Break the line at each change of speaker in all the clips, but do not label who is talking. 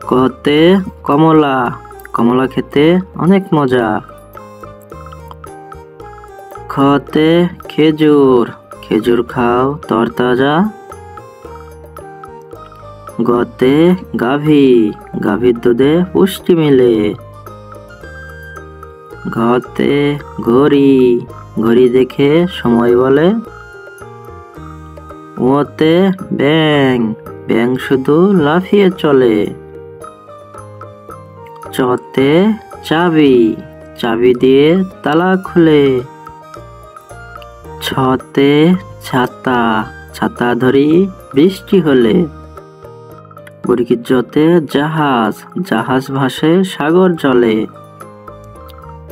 কতে কমলা, কমলা খেতে অনেক মজা। খতে খেজুর, খেজুর খাও তরতাজা। গতে গাভী, গাভীর দুধে পুষ্টি মেলে। ঘতে ঘড়ি, ঘড়ি দেখে সময় বলে। ওতে ব্যাঙ, ব্যাঙ শুধু লাফিয়ে চলে। চতে চাবি, চাবি দিয়ে তালা খুলে। ছতে ছাতা, ছাতা ধরি বৃষ্টি হলে। জতে জাহাজ, জাহাজ ভাসে সাগর জলে।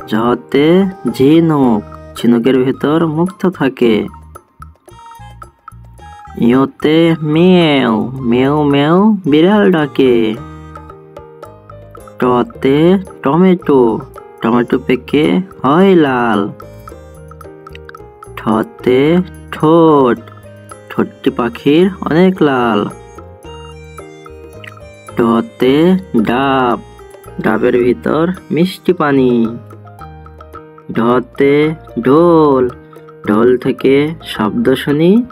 জতে ঝিনুক, ঝিনুকের ভেতর মুক্ত থাকে। ইয়তে মেও, মেও মেও বিড়াল ডাকে। টতে টমেটো, টমেটো পেকে হয় লাল। ঠতে ঠোঁট, ঠোঁটটি পাখির অনেক লাল। ডতে ডাব, ডাবের ভিতর মিষ্টি পানি। ঢতে ঢোল, ঢোল থেকে শব্দ শুনি।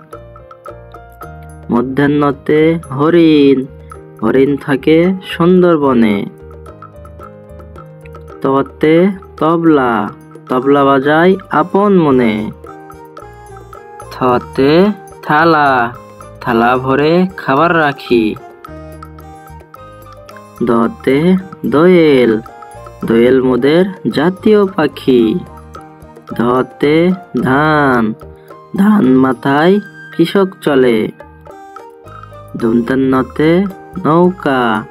মধ্যাহ্নতে হরিণ, হরিণ থাকে সুন্দরবনে। ততে তবলা, তবলা বাজায় আপন মনে। থতে থালা, থালা ভরে খাবার রাখি। দতে দোয়েল, দোয়েল মোদের জাতীয় পাখি। ধতে ধান, ধান মাথায় কৃষক চলে। দন্তান্নতে নৌকা,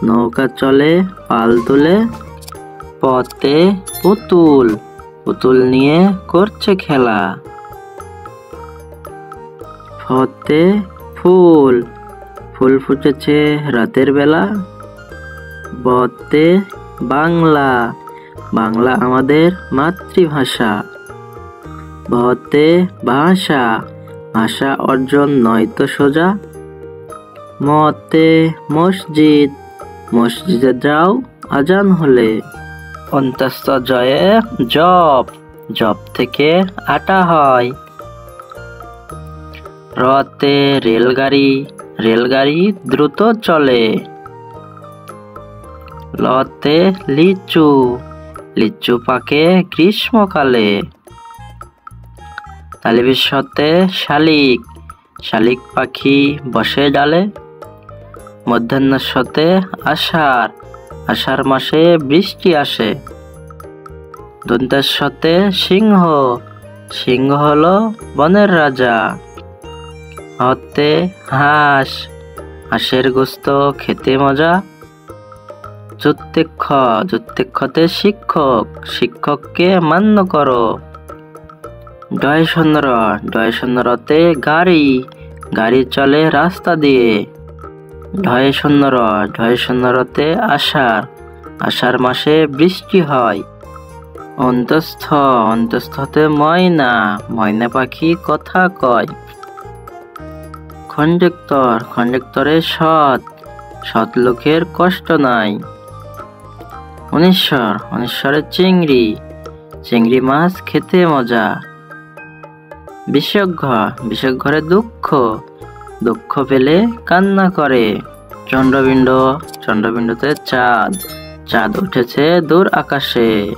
নৌকা চলে পাল তুলে। পতে পুতুল, পুতুল নিয়ে করছে খেলা। ফতে ফুল, ফুল ফুটেছে রাতের বেলা। বতে বাংলা, বাংলা আমাদের মাতৃভাষা। ভতে ভাষা, ভাষা অর্জন নয়তো সোজা। মতে মসজিদ, মসজিদে যাও আজান হলে। অন্তস্থ জয়ে জব, জব থেকে আটা হয়। রতে রেলগাড়ি, রেলগাড়ি দ্রুত চলে। লতে লিচু, লিচু পাকে গ্রীষ্মকালে। তালিবিশ্বতে শালিক, শালিক পাখি বসে ডালে। মধ্যাহ্নস্বতে আষাঢ়, আষাঢ় মাসে বৃষ্টি আসে। দন্তেশ্বতে সিংহ, সিংহ হলো বনের রাজা। হতে হাঁস, হাঁসের গোস্ত খেতে মজা। যুত্তেক্ষ, যুত্তেক্ষতে শিক্ষক, শিক্ষককে মান্য করো। ডয়সন্র, ডয়সন্রতে গাড়ি, গাড়ি চলে রাস্তা দিয়ে। ঢয়সন্র, ঢয়সন্রতে আষাঢ়, আষাঢ় মাসে বৃষ্টি হয়। অন্তস্থ, অন্তস্থতে ময়না, ময়না পাখি কথা কয়। খন্ডেক্তর, খন্ডেক্তরে সৎ, সৎ লোকের কষ্ট নাই। অনিশ্বর, অনিশ্বরে চিংড়ি, চিংড়ি মাছ খেতে মজা। বিশ্বঘ্য, বিশ্বঘ্যরে দুঃখ, দুঃখ পেলে কান্না করে। চন্দ্রবিন্দু, চন্দ্রবিন্দুতে চাঁদ, চাঁদ উঠেছে দূর আকাশে।